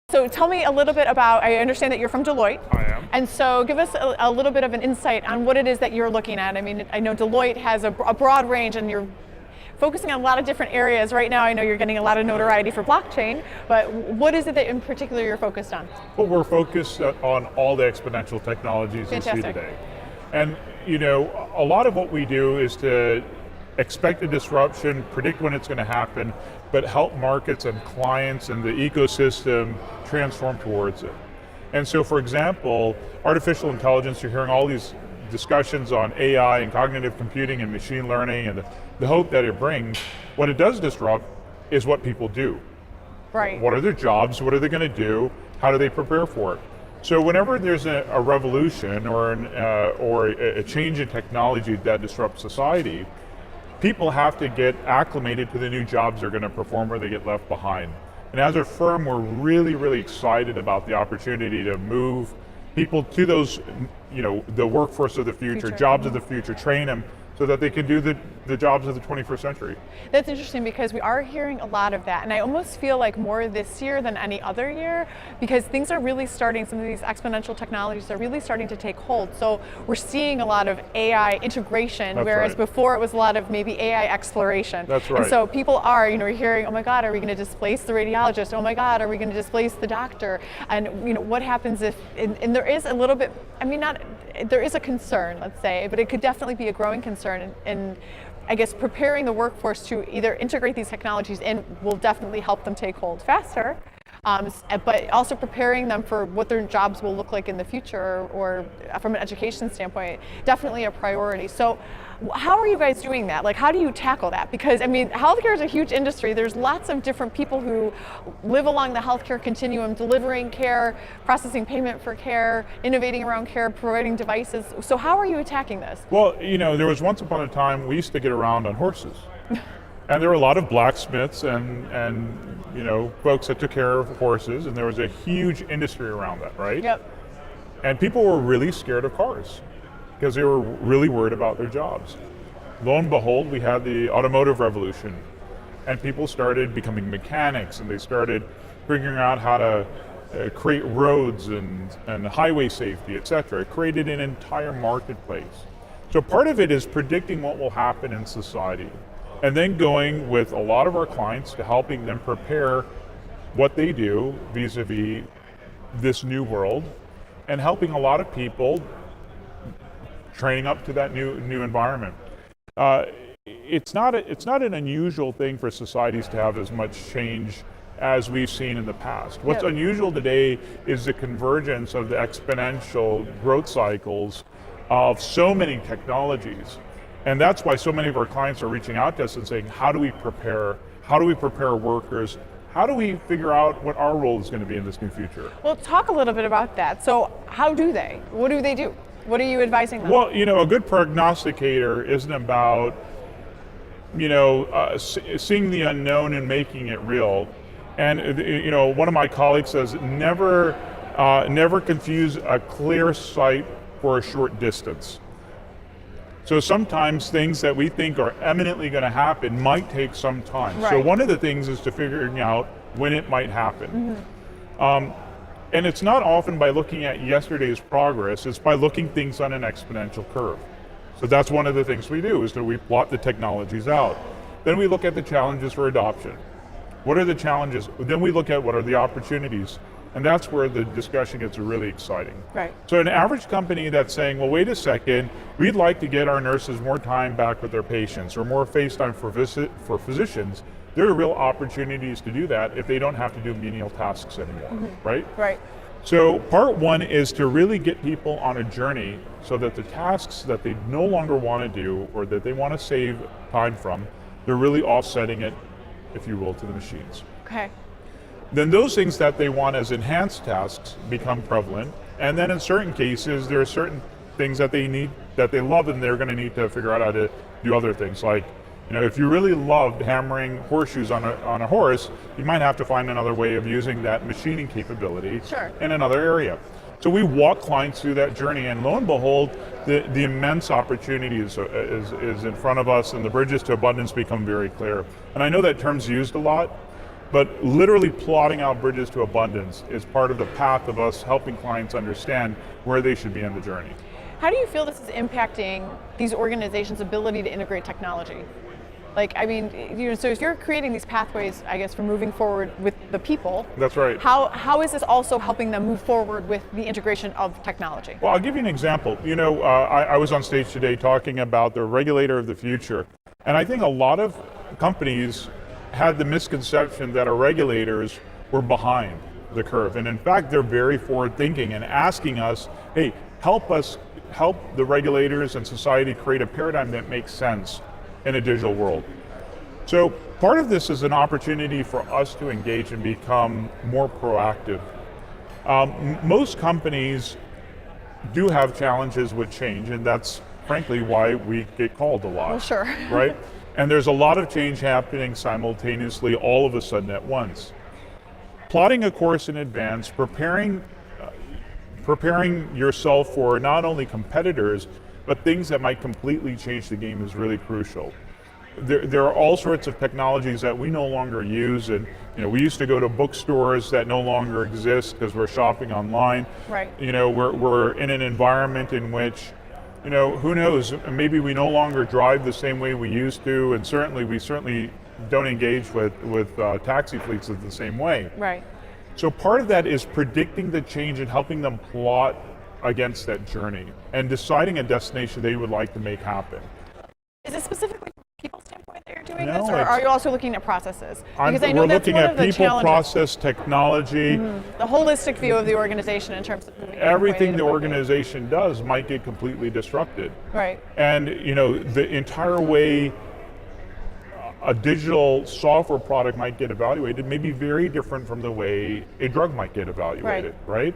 So tell me a little bit about, I understand that you're from Deloitte. I am. And so give us a little bit of an insight on what it is that you're looking at. I mean, I know Deloitte has a broad range and you're focusing on a lot of different areas. Right now I know you're getting a lot of notoriety for blockchain, but what is it that in particular you're focused on? Well, we're focused on all the exponential technologies you see today. And a lot of what we do is to expect a disruption, predict when it's going to happen, but help markets and clients and the ecosystem transform towards it. And so, for example, artificial intelligence, you're hearing all these discussions on AI and cognitive computing and machine learning and the hope that it brings. What it does disrupt is what people do. Right. What are their jobs? What are they going to do? How do they prepare for it? So whenever there's a revolution or a change in technology that disrupts society, people have to get acclimated to the new jobs they're going to perform or they get left behind. And as a firm, we're really, really excited about the opportunity to move people to those, the workforce of the future, jobs of the future, train them so that they can do the jobs of the 21st century. That's interesting because we are hearing a lot of that, and I almost feel like more this year than any other year because things are really starting, some of these exponential technologies are really starting to take hold. So we're seeing a lot of AI integration, whereas before it was a lot of maybe AI exploration. That's right. And so people are, hearing, oh my God, are we going to displace the radiologist? Oh my God, are we going to displace the doctor? And what happens if, and there is a little bit, there is a concern, let's say, but it could definitely be a growing concern in I guess preparing the workforce to either integrate these technologies in will definitely help them take hold faster, but also preparing them for what their jobs will look like in the future or from an education standpoint, definitely a priority. So how are you guys doing that? Like, how do you tackle that? Because healthcare is a huge industry. There's lots of different people who live along the healthcare continuum, delivering care, processing payment for care, innovating around care, providing devices. So how are you attacking this? Well, there was once upon a time we used to get around on horses. And there were a lot of blacksmiths and folks that took care of horses, and there was a huge industry around that, right? Yep. And people were really scared of cars because they were really worried about their jobs. Lo and behold, we had the automotive revolution, and people started becoming mechanics, and they started figuring out how to create roads and highway safety, et cetera. It created an entire marketplace. So part of it is predicting what will happen in society, and then going with a lot of our clients to helping them prepare what they do vis-a-vis this new world, and helping a lot of people training up to that new environment. It's not an unusual thing for societies to have as much change as we've seen in the past. What's unusual today is the convergence of the exponential growth cycles of so many technologies. And that's why so many of our clients are reaching out to us and saying, how do we prepare? How do we prepare workers? How do we figure out what our role is going to be in this new future? Well, talk a little bit about that. So how do they? What do they do? What are you advising them? Well, a good prognosticator isn't about, seeing the unknown and making it real. And, one of my colleagues says, never confuse a clear sight for a short distance. So sometimes things that we think are eminently going to happen might take some time. Right. So one of the things is to figuring out when it might happen. Mm-hmm. And it's not often by looking at yesterday's progress, it's by looking things on an exponential curve. So that's one of the things we do, is that we plot the technologies out. Then we look at the challenges for adoption. What are the challenges? Then we look at what are the opportunities. And that's where the discussion gets really exciting. Right. So an average company that's saying, well, wait a second, we'd like to get our nurses more time back with their patients or more face time for physicians, there are real opportunities to do that if they don't have to do menial tasks anymore, right? Right. So part one is to really get people on a journey so that the tasks that they no longer want to do or that they want to save time from, they're really offsetting it, if you will, to the machines. Okay. Then those things that they want as enhanced tasks become prevalent, and then in certain cases there are certain things that they need, that they love, and they're going to need to figure out how to do other things. Like, if you really loved hammering horseshoes on a horse, you might have to find another way of using that machining capability in another area. So we walk clients through that journey, and lo and behold, the immense opportunity is in front of us, and the bridges to abundance become very clear. And I know that term's used a lot, But literally plotting out bridges to abundance is part of the path of us helping clients understand where they should be on the journey. How do you feel this is impacting these organizations' ability to integrate technology? Like, I mean, so if you're creating these pathways, I guess, for moving forward with the people. That's right. How is this also helping them move forward with the integration of technology? Well, I'll give you an example. I was on stage today talking about the regulator of the future. And I think a lot of companies had the misconception that our regulators were behind the curve. And in fact, they're very forward thinking and asking us, hey, help the regulators and society create a paradigm that makes sense in a digital world. So part of this is an opportunity for us to engage and become more proactive. Most companies do have challenges with change, and that's frankly why we get called a lot. Well, sure. Right? And there's a lot of change happening simultaneously, all of a sudden at once. Plotting a course in advance, preparing yourself for not only competitors, but things that might completely change the game is really crucial. There are all sorts of technologies that we no longer use, and we used to go to bookstores that no longer exist because we're shopping online. Right. We're in an environment in which, who knows, maybe we no longer drive the same way we used to, and we certainly don't engage with taxi fleets the same way. Right. So part of that is predicting the change and helping them plot against that journey and deciding a destination they would like to make happen. Is it specifically from a people standpoint that you're doing No, this, or are you also looking at processes? We're looking at people, process, technology. The holistic view of the organization in terms of everything the organization does might get completely disrupted. Right. And the entire way a digital software product might get evaluated may be very different from the way a drug might get evaluated, right?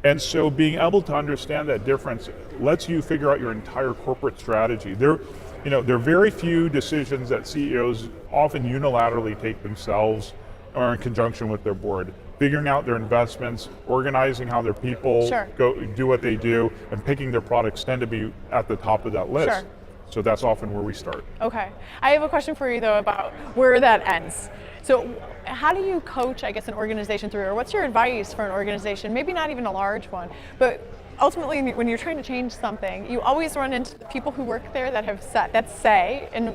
And so being able to understand that difference lets you figure out your entire corporate strategy. There are very few decisions that CEOs often unilaterally take themselves or in conjunction with their board. Figuring out their investments, organizing how their people go do what they do, and picking their products tend to be at the top of that list. Sure. So that's often where we start. Okay. I have a question for you though about where that ends. So how do you coach, I guess, an organization through, or what's your advice for an organization, maybe not even a large one, but ultimately when you're trying to change something, you always run into the people who work there that have that say in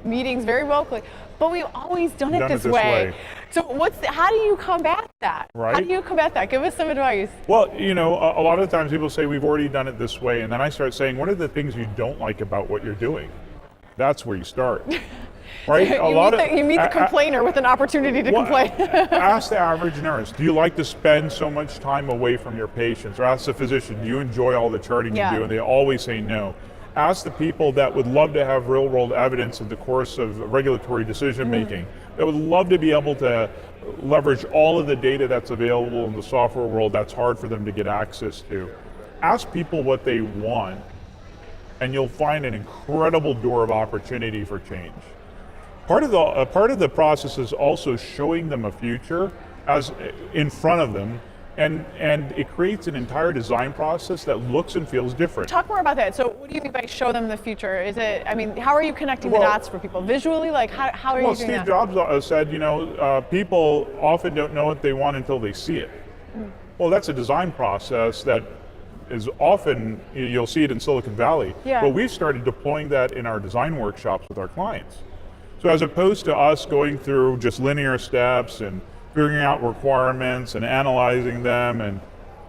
meetings very vocally, but we've always done it this way. So how do you combat that? Right. How do you combat that? Give us some advice. Well, a lot of the times people say we've already done it this way, and then I start saying, what are the things you don't like about what you're doing? That's where you start. Right? You meet the complainer with an opportunity to complain. Ask the average nurse, do you like to spend so much time away from your patients? Or ask the physician, do you enjoy all the charting you do? And they always say no. Ask the people that would love to have real world evidence in the course of regulatory decision making, that would love to be able to leverage all of the data that's available in the software world that's hard for them to get access to. Ask people what they want, and you'll find an incredible door of opportunity for change. Part of the process is also showing them a future as in front of them, and it creates an entire design process that looks and feels different. Talk more about that. So what do you mean by show them the future? Is it, how are you connecting the dots for people? Visually, like how are you doing Steve that? Jobs said, people often don't know what they want until they see it. Well, that's a design process that is often, you'll see it in Silicon Valley, but we've started deploying that in our design workshops with our clients. So as opposed to us going through just linear steps and figuring out requirements and analyzing them, and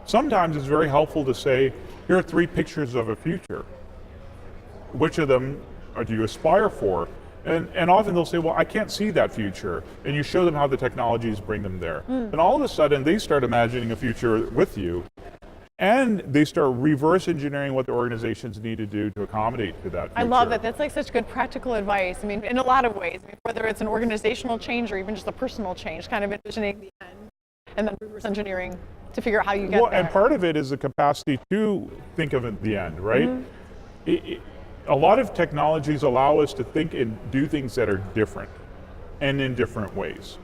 sometimes it's very helpful to say, here are 3 pictures of a future. Which of them do you aspire for? And often they'll say, well, I can't see that future. And you show them how the technologies bring them there. And all of a sudden they start imagining a future with you, and they start reverse engineering what the organizations need to do to accommodate to that future. I love that. That's like such good practical advice. In a lot of ways, whether it's an organizational change or even just a personal change, kind of envisioning the end and then reverse engineering to figure out how you get there. And part of it is the capacity to think of it at the end, right? A lot of technologies allow us to think and do things that are different and in different ways.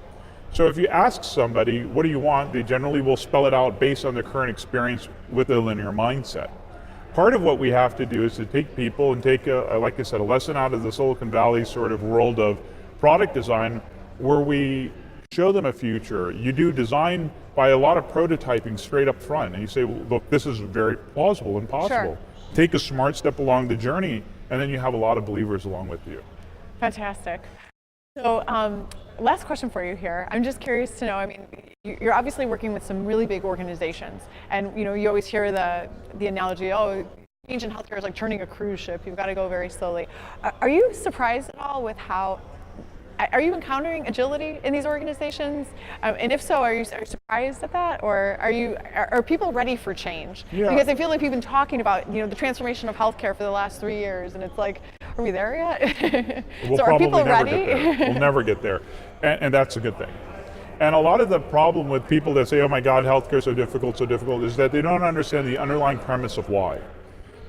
So if you ask somebody, what do you want? They generally will spell it out based on their current experience with a linear mindset. Part of what we have to do is to take people and take, like I said, a lesson out of the Silicon Valley sort of world of product design, where we show them a future. You do design by a lot of prototyping straight up front, and you say, well, look, this is very plausible and possible. Sure. Take a smart step along the journey, and then you have a lot of believers along with you. Fantastic. So last question for you here. I'm just curious to know, I mean, you're obviously working with some really big organizations, and you always hear the analogy, oh, change in healthcare is like turning a cruise ship. You've got to go very slowly. Are you surprised at all with how, are you encountering agility in these organizations? And if so, are you surprised at that, or are people ready for change? Yeah. Because I feel like we've been talking about the transformation of healthcare for the last 3 years, and it's like, are we there yet? We'll so are people never ready? Get there. We'll never get there, and that's a good thing. And a lot of the problem with people that say, oh my God, healthcare is so difficult, is that they don't understand the underlying premise of why.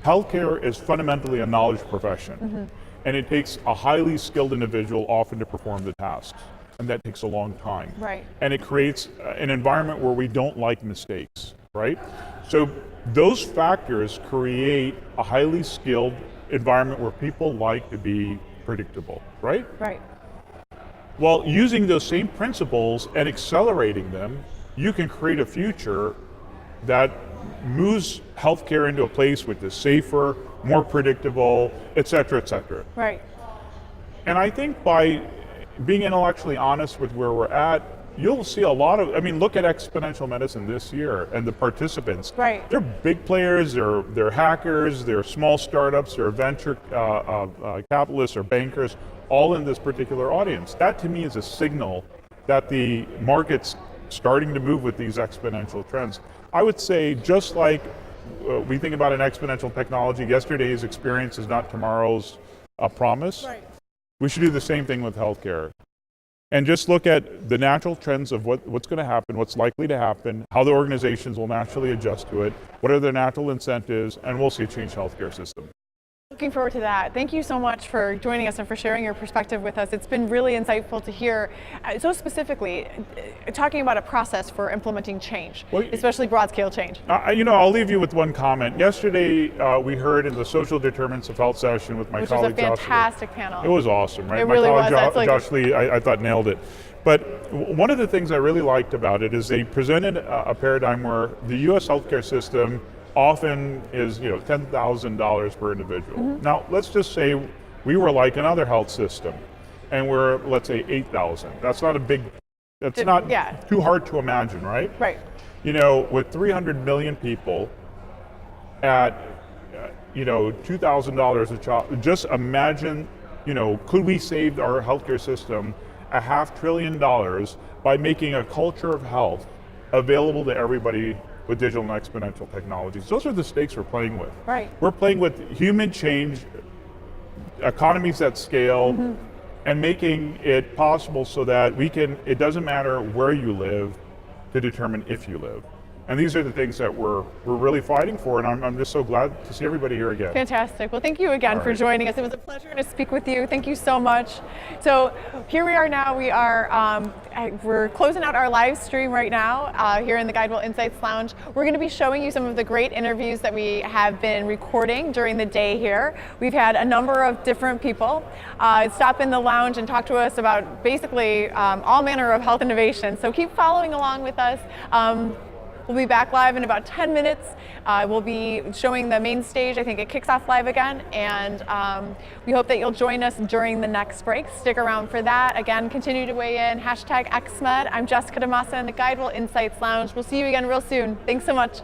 Healthcare is fundamentally a knowledge profession, and it takes a highly skilled individual often to perform the tasks, and that takes a long time. Right. And it creates an environment where we don't like mistakes, right? So those factors create a highly skilled environment where people like to be predictable, right? Right. Well, using those same principles and accelerating them, you can create a future that moves healthcare into a place which is safer, more predictable, et cetera, et cetera. Right. And I think by being intellectually honest with where we're at, you'll see a lot of, I mean, look at exponential medicine this year and the participants. Right. They're big players, they're hackers, they're small startups, they're venture capitalists or bankers, all in this particular audience. That to me is a signal that the market's starting to move with these exponential trends. I would say just like we think about an exponential technology, yesterday's experience is not tomorrow's promise. Right. We should do the same thing with healthcare. And just look at the natural trends of what's going to happen, what's likely to happen, how the organizations will naturally adjust to it, what are their natural incentives, and we'll see a changed healthcare system. Looking forward to that. Thank you so much for joining us and for sharing your perspective with us. It's been really insightful to hear, so specifically, talking about a process for implementing change, especially broad-scale change. I'll leave you with one comment. Yesterday, we heard in the Social Determinants of Health session with my colleague Josh. Which was a fantastic panel. It was awesome, right? It really was. Josh Lee, I thought nailed it. But one of the things I really liked about it is they presented a paradigm where the U.S. healthcare system often is $10,000 per individual. Now let's just say we were like another health system and we're, let's say, 8,000. That's not too hard to imagine, right? Right. With 300 million people at $2,000 a child, just imagine, could we save our healthcare system $500 billion by making a culture of health available to everybody with digital and exponential technologies. Those are the stakes we're playing with. Right. We're playing with human change, economies at scale, and making it possible so that it doesn't matter where you live to determine if you live. And these are the things that we're really fighting for, and I'm just so glad to see everybody here again. Fantastic. Well, thank you again for joining us. It was a pleasure to speak with you. Thank you so much. So here we are now. We're closing out our live stream right now here in the GuideWell Insights Lounge. We're going to be showing you some of the great interviews that we have been recording during the day here. We've had a number of different people stop in the lounge and talk to us about basically all manner of health innovation. So keep following along with us. We'll be back live in about 10 minutes. We'll be showing the main stage. I think it kicks off live again, and we hope that you'll join us during the next break. Stick around for that. Again, continue to weigh in. #XMed. I'm Jessica DeMassa in the GuideWell Insights Lounge. We'll see you again real soon. Thanks so much.